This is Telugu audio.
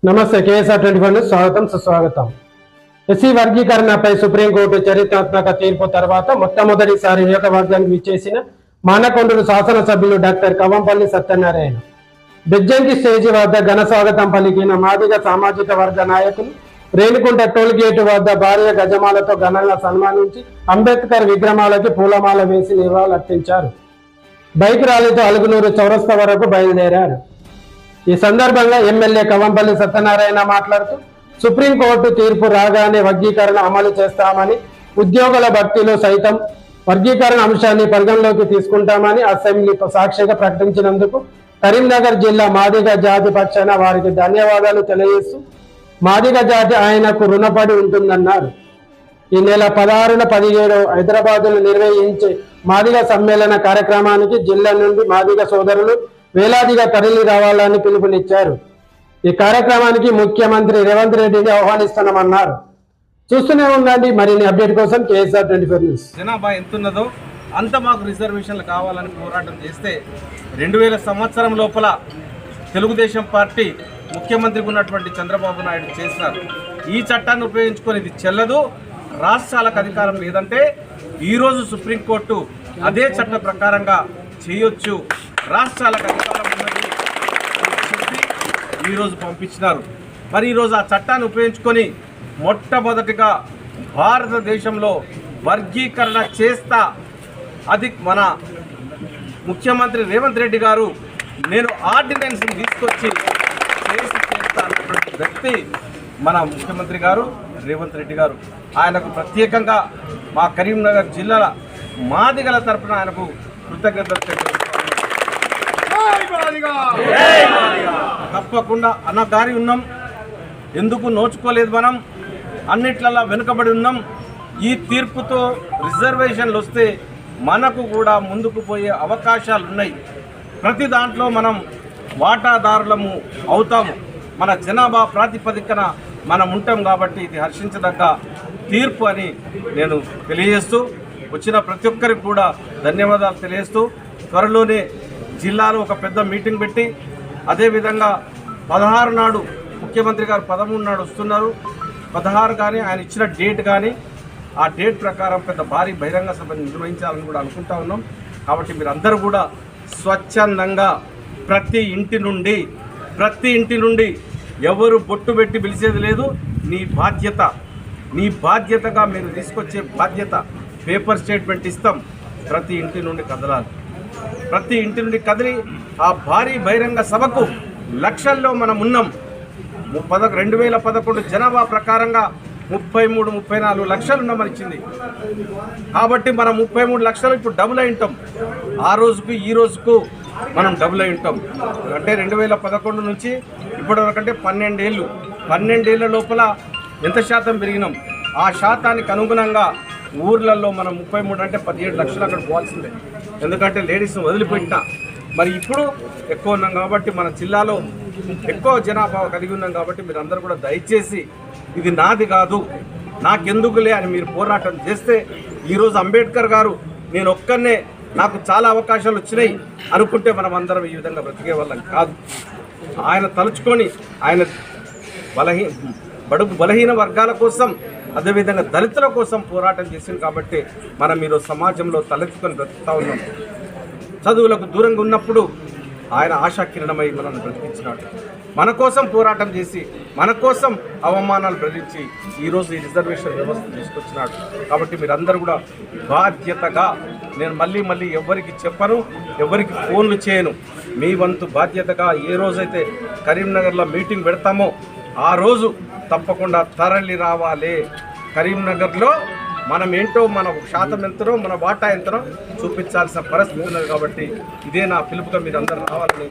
నమస్తే కేఎస్ఆర్ 24 స్వాగతం సుస్వాగతం. ఎస్సీ వర్గీకరణపై సుప్రీంకోర్టు చరిత్రాత్మక తీర్పు తర్వాత మొట్టమొదటిసారి నియోజకవర్గానికి విచ్చేసిన మానకొండూరు శాసనసభ్యులు డాక్టర్ కవంపల్లి సత్యనారాయణ బెజ్జంకి స్టేజి వద్ద ఘన స్వాగతం పలికిన మాదిగ సామాజిక వర్గ నాయకులు రేణుకుంట టోల్ గేటు వద్ద భార్య గజమాలతో ఘనంగా సన్మానించి అంబేద్కర్ విగ్రహాలకి పూలమాల వేసి నివాళులర్పించారు. బైక్ ర్యాలీతో అలుగునూరు చౌరస్తా వరకు బయలుదేరారు. ఈ సందర్భంగా ఎమ్మెల్యే కవంపల్లి సత్యనారాయణ మాట్లాడుతూ సుప్రీంకోర్టు తీర్పు రాగానే వర్గీకరణ అమలు చేస్తామని, ఉద్యోగుల భర్తీలో సైతం వర్గీకరణ అంశాన్ని పరిగణలోకి తీసుకుంటామని అసెంబ్లీ సాక్షిగా ప్రకటించినందుకు కరీంనగర్ జిల్లా మాదిగ జాతి పక్షాన వారికి ధన్యవాదాలు తెలియజేస్తూ మాదిగ జాతి ఆయనకు రుణపడి ఉంటుందన్నారు. ఈ నెల 16, 17 హైదరాబాద్లో నిర్వహించే మాదిగ సమ్మేళన కార్యక్రమానికి జిల్లా నుండి మాదిగ సోదరులు వేలాదిగా తరలి రావాలని పిలుపునిచ్చారు. ఈ కార్యక్రమానికి ముఖ్యమంత్రి రేవంత్ రెడ్డిని ఆహ్వానిస్తున్నామన్నారు. చూస్తూనే ఉండండి మరిన్ని అప్డేట్ కోసం కేఎస్ఆర్ 24 న్యూస్. జనాభా ఎంతున్నదో అంత మాకు రిజర్వేషన్లు కావాలని పోరాటం చేస్తే 2000 సంవత్సరం లోపల తెలుగుదేశం పార్టీ ముఖ్యమంత్రిగా ఉన్నటువంటి చంద్రబాబు నాయుడు చేసినారు. ఈ చట్టాన్ని ఉపయోగించుకొని ఇది చెల్లదు, రాష్ట్రాలకు అధికారం లేదంటే ఈరోజు సుప్రీంకోర్టు అదే చట్ట ప్రకారంగా చేయొచ్చు, రాష్ట్రాలకు అధికారం ఉన్నది చెప్పి ఈరోజు పంపించినారు. మరి ఈరోజు ఆ చట్టాన్ని ఉపయోగించుకొని మొట్టమొదటిగా భారతదేశంలో వర్గీకరణ చేస్తా, అది మన ముఖ్యమంత్రి రేవంత్ రెడ్డి గారు నేను ఆర్డినెన్స్ని తీసుకొచ్చి చేస్తా అన్నటువంటి వ్యక్తి మన ముఖ్యమంత్రి గారు రేవంత్ రెడ్డి గారు. ఆయనకు ప్రత్యేకంగా మా కరీంనగర్ జిల్లాల మాదిగల తరపున ఆయనకు కృతజ్ఞతలు. తప్పకుండా అన్నగారి ఉన్నాం, ఎందుకు నోచుకోలేదు, మనం అన్నిట్లలా వెనుకబడి ఉన్నాం. ఈ తీర్పుతో రిజర్వేషన్లు వస్తే మనకు కూడా ముందుకు పోయే అవకాశాలు ఉన్నాయి. ప్రతి దాంట్లో మనం వాటాదారులము అవుతాము, మన జనాభా ప్రాతిపదికన మనం ఉంటాం. కాబట్టి ఇది హర్షించదగ్గ తీర్పు అని నేను తెలియజేస్తూ, వచ్చిన ప్రతి ఒక్కరికి కూడా ధన్యవాదాలు తెలియజేస్తూ, త్వరలోనే జిల్లాలో ఒక పెద్ద మీటింగ్ పెట్టి అదేవిధంగా 16 నాడు ముఖ్యమంత్రి గారు 13 నాడు వస్తున్నారు. 16 కానీ ఆయన ఇచ్చిన డేట్ కానీ ఆ డేట్ ప్రకారం పెద్ద భారీ బహిరంగ సభను నిర్వహించాలని కూడా అనుకుంటా ఉన్నాం. కాబట్టి మీరందరూ కూడా స్వచ్ఛందంగా ప్రతి ఇంటి నుండి ఎవరు బొట్టు పెట్టి పిలిచేది లేదు. నీ బాధ్యతగా మీరు తీసుకొచ్చే బాధ్యత. పేపర్ స్టేట్మెంట్ ఇస్తాం, ప్రతి ఇంటి నుండి కదలాలి. ప్రతి ఇంటి నుండి కదిలి ఆ భారీ బహిరంగ సభకు లక్షల్లో మనం ఉన్నాం. 2011 జనాభా ప్రకారంగా 33-34 లక్షలు ఉన్నామని ఇచ్చింది. కాబట్టి మనం 33 లక్షలు ఇప్పుడు డబుల్ అయి ఉంటాం. ఆ రోజుకు ఈ రోజుకు మనం డబుల్ అయి ఉంటాం. అంటే 2011 నుంచి ఇప్పటి వరకంటే 12 ఏళ్ళ లోపల ఎంత శాతం పెరిగినాం. ఆ శాతానికి అనుగుణంగా ఊర్లలో మనం 33 అంటే 17 లక్షలు అక్కడ పోవాల్సిందే. ఎందుకంటే లేడీస్ని వదిలిపెట్టినా మరి ఇప్పుడు ఎక్కువ ఉన్నాం కాబట్టి మన జిల్లాలో ఎక్కువ జనాభా కలిగి ఉన్నాం. కాబట్టి మీరు అందరూ కూడా దయచేసి ఇది నాది కాదు, నాకెందుకులే అని మీరు పోరాటం చేస్తే ఈరోజు అంబేద్కర్ గారు నేను ఒక్కనే నాకు చాలా అవకాశాలు వచ్చినాయి అనుకుంటే మనం అందరం ఈ విధంగా బ్రతికే వాళ్ళం కాదు. ఆయన తలుచుకొని ఆయన బలహీన వర్గాల కోసం అదేవిధంగా దళితుల కోసం పోరాటం చేసింది. కాబట్టి మనం ఈరోజు సమాజంలో తలెత్తుకొని బ్రతుకుతూ ఉన్నాం. చదువులకు దూరంగా ఉన్నప్పుడు ఆయన ఆశాకిరణమై మనల్ని బ్రతికించినాడు. మన కోసం పోరాటం చేసి మన కోసం అవమానాలు భరించి ఈరోజు ఈ రిజర్వేషన్ వ్యవస్థ తీసుకొచ్చినాడు. కాబట్టి మీరందరూ కూడా బాధ్యతగా, నేను మళ్ళీ ఎవరికి చెప్పను, ఎవరికి ఫోన్లు చేయను, మీ వంతు బాధ్యతగా ఏ రోజైతే కరీంనగర్లో మీటింగ్ పెడతామో ఆ రోజు తప్పకుండా తరలి రావాలి. కరీంనగర్లో మనం ఏంటో, మన శాతం ఎంతనో, మన వాటా ఎంతనో చూపించాల్సిన పరిస్థితి ఉన్నది. కాబట్టి ఇదే నా పిలుపుగా మీరు అందరూ రావాలని